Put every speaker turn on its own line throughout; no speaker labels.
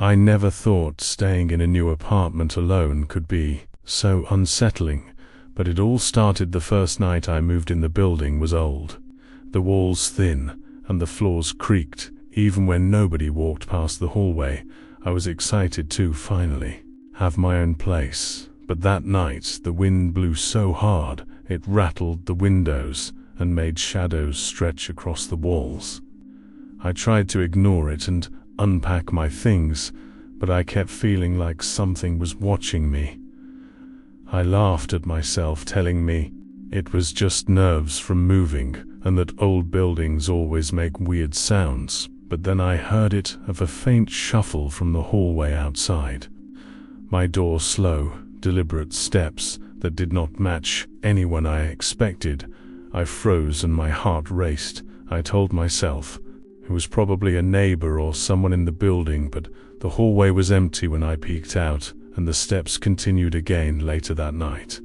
I never thought staying in a new apartment alone could be so unsettling, but it all started the first night I moved in. The building was old, the walls thin, and the floors creaked. Even when nobody walked past the hallway, I was excited to finally have my own place. But that night, the wind blew so hard, it rattled the windows and made shadows stretch across the walls. I tried to ignore it and unpack my things, but I kept feeling like something was watching me. I laughed at myself, telling me it was just nerves from moving and that old buildings always make weird sounds. But then I heard it of a faint shuffle from the hallway outside. My door, slow, deliberate steps that did not match anyone I expected. I froze and my heart raced. I told myself it was probably a neighbor or someone in the building, but the hallway was empty when I peeked out, and the steps continued again later that night.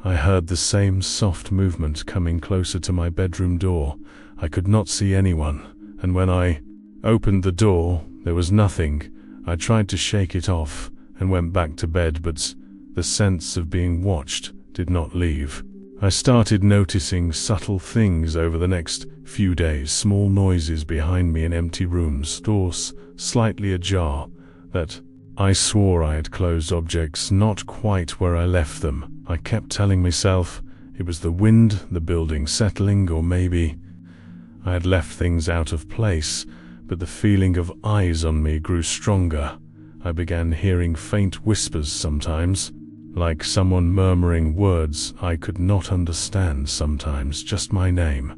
I heard the same soft movement coming closer to my bedroom door. I could not see anyone, and when I opened the door, there was nothing. I tried to shake it off and went back to bed, but the sense of being watched did not leave. I started noticing subtle things over the next few days, small noises behind me in empty rooms, doors slightly ajar, that I swore I had closed, objects not quite where I left them. I kept telling myself it was the wind, the building settling, or maybe I had left things out of place, but the feeling of eyes on me grew stronger. I began hearing faint whispers sometimes, like someone murmuring words I could not understand, sometimes just my name.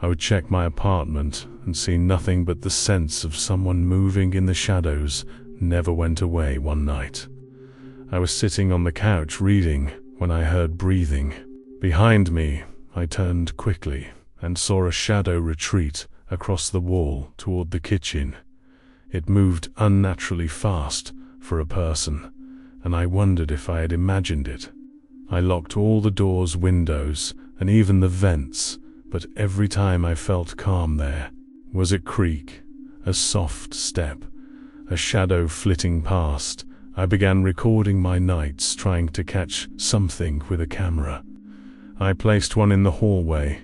I would check my apartment and see nothing, but the sense of someone moving in the shadows never went away. One night, I was sitting on the couch reading when I heard breathing behind me. I turned quickly and saw a shadow retreat across the wall toward the kitchen. It moved unnaturally fast for a person, and I wondered if I had imagined it. I locked all the doors, windows, and even the vents, but every time I felt calm there was a creak, a soft step, a shadow flitting past. I began recording my nights, trying to catch something with a camera. I placed one in the hallway.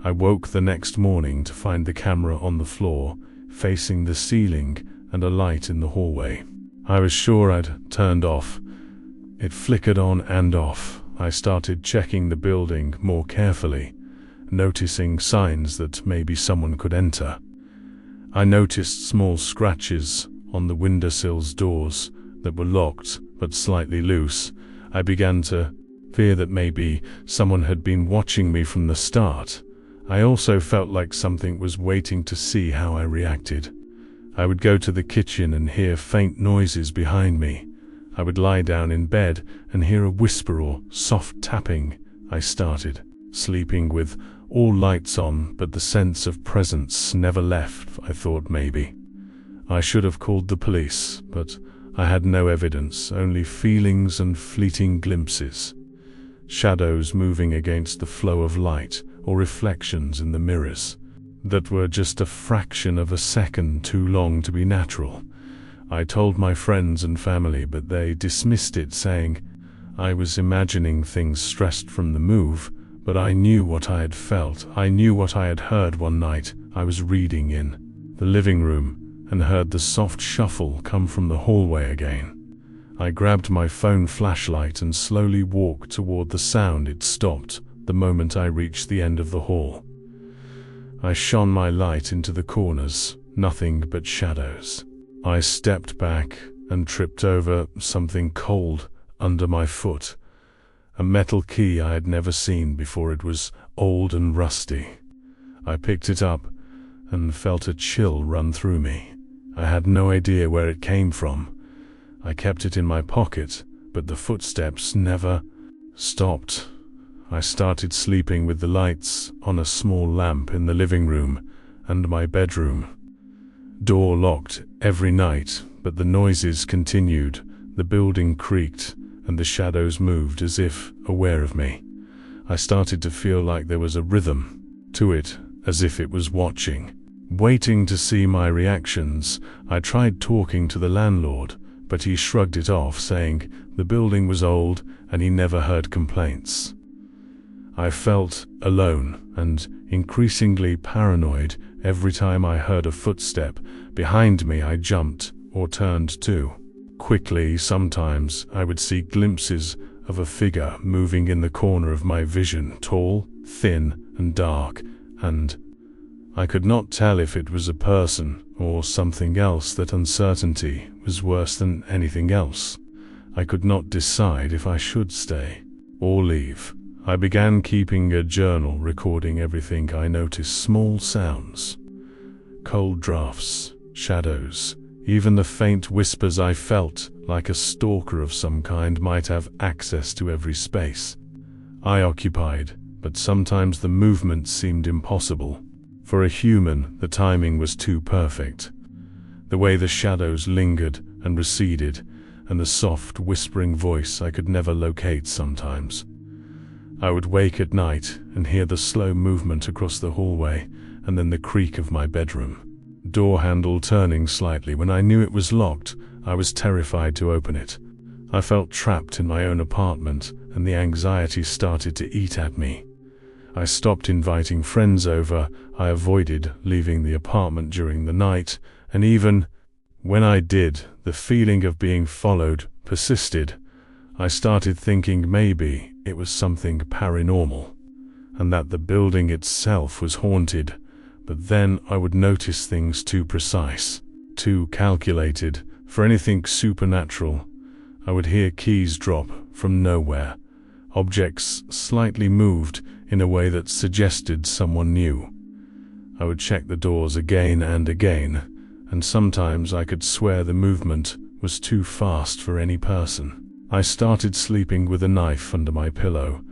I woke the next morning to find the camera on the floor, facing the ceiling, and a light in the hallway I was sure I'd turned off. It flickered on and off. I started checking the building more carefully, noticing signs that maybe someone could enter. I noticed small scratches on the windowsills, doors that were locked but slightly loose. I began to fear that maybe someone had been watching me from the start. I also felt like something was waiting to see how I reacted. I would go to the kitchen and hear faint noises behind me. I would lie down in bed and hear a whisper or soft tapping. I started sleeping with all lights on, but the sense of presence never left. I thought maybe I should have called the police, but I had no evidence, only feelings and fleeting glimpses. Shadows moving against the flow of light, or reflections in the mirrors that were just a fraction of a second too long to be natural. I told my friends and family, but they dismissed it, saying I was imagining things, stressed from the move. But I knew what I had felt. I knew what I had heard. One night, I was reading in the living room and heard the soft shuffle come from the hallway again. I grabbed my phone flashlight and slowly walked toward the sound. It stopped the moment I reached the end of the hall. I shone my light into the corners, nothing but shadows. I stepped back and tripped over something cold under my foot. A metal key I had never seen before. It was old and rusty. I picked it up and felt a chill run through me. I had no idea where it came from. I kept it in my pocket, but the footsteps never stopped. I started sleeping with the lights on, a small lamp in the living room and my bedroom. Door locked every night, but the noises continued. The building creaked and the shadows moved as if aware of me. I started to feel like there was a rhythm to it, as if it was watching. Waiting to see my reactions, I tried talking to the landlord, but he shrugged it off, saying the building was old and he never heard complaints. I felt alone and increasingly paranoid. Every time I heard a footstep behind me, I jumped or turned too quickly. Sometimes I would see glimpses of a figure moving in the corner of my vision, tall, thin, and dark, and I could not tell if it was a person or something else. That uncertainty was worse than anything else. I could not decide if I should stay or leave. I began keeping a journal, recording everything I noticed: small sounds, cold drafts, shadows, even the faint whispers. I felt like a stalker of some kind might have access to every space I occupied, but sometimes the movement seemed impossible. For a human, the timing was too perfect. The way the shadows lingered and receded, and the soft, whispering voice I could never locate. Sometimes I would wake at night and hear the slow movement across the hallway, and then the creak of my bedroom door handle turning slightly. When I knew it was locked, I was terrified to open it. I felt trapped in my own apartment, and the anxiety started to eat at me. I stopped inviting friends over. I avoided leaving the apartment during the night, and even when I did, the feeling of being followed persisted. I started thinking maybe it was something paranormal, and that the building itself was haunted. But then I would notice things too precise, too calculated for anything supernatural. I would hear keys drop from nowhere. Objects slightly moved in a way that suggested someone new. I would check the doors again and again, and sometimes I could swear the movement was too fast for any person. I started sleeping with a knife under my pillow,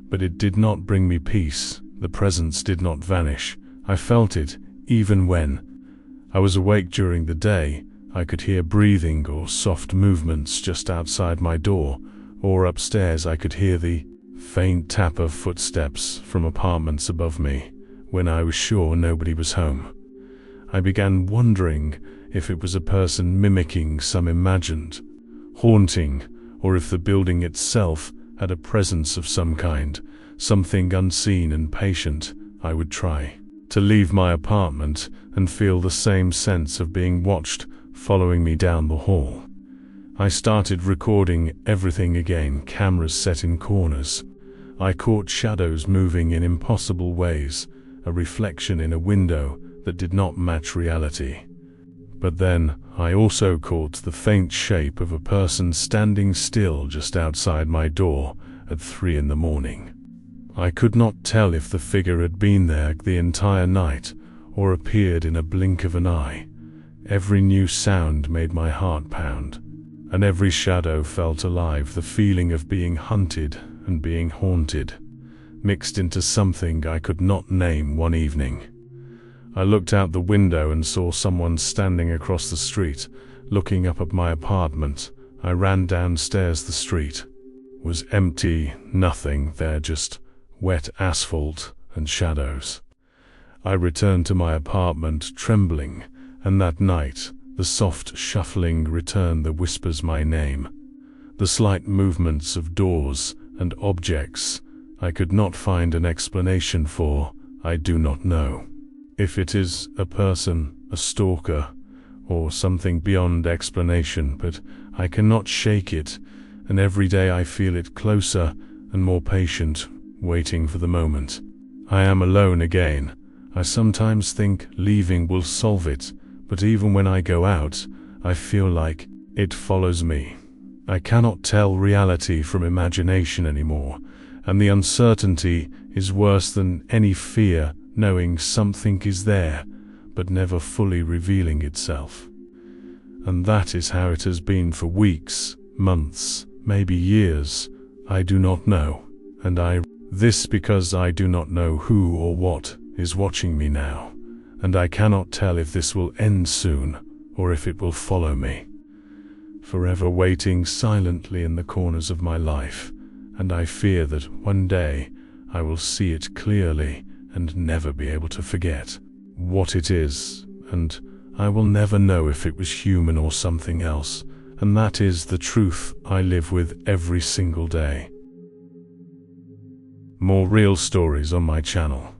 but it did not bring me peace. The presence did not vanish. I felt it even when I was awake during the day. I could hear breathing or soft movements just outside my door, or upstairs I could hear the faint tap of footsteps from apartments above me when I was sure nobody was home. I began wondering if it was a person mimicking some imagined haunting, or if the building itself had a presence of some kind, something unseen and patient. I would try to leave my apartment and feel the same sense of being watched following me down the hall. I started recording everything again, cameras set in corners. I caught shadows moving in impossible ways, a reflection in a window that did not match reality. But then I also caught the faint shape of a person standing still just outside my door at 3 in the morning. I could not tell if the figure had been there the entire night or appeared in a blink of an eye. Every new sound made my heart pound, and every shadow felt alive. The feeling of being hunted and being haunted mixed into something I could not name. One evening, I looked out the window and saw someone standing across the street, looking up at my apartment. I ran downstairs. The street was empty, nothing there, just wet asphalt and shadows. I returned to my apartment trembling, and that night the soft shuffling returned, the whispers my name, the slight movements of doors and objects I could not find an explanation for. I do not know if it is a person, a stalker, or something beyond explanation, but I cannot shake it, and every day I feel it closer and more patient, waiting for the moment. I am alone again. I sometimes think leaving will solve it, but even when I go out, I feel like it follows me. I cannot tell reality from imagination anymore, and the uncertainty is worse than any fear, knowing something is there, but never fully revealing itself. And that is how it has been for weeks, months, maybe years. I do not know, and this because I do not know who or what is watching me now, and I cannot tell if this will end soon or if it will follow me, forever waiting silently in the corners of my life, and I fear that one day I will see it clearly and never be able to forget. what it is, and I will never know if it was human or something else, and that is the truth I live with every single day. More real stories on my channel.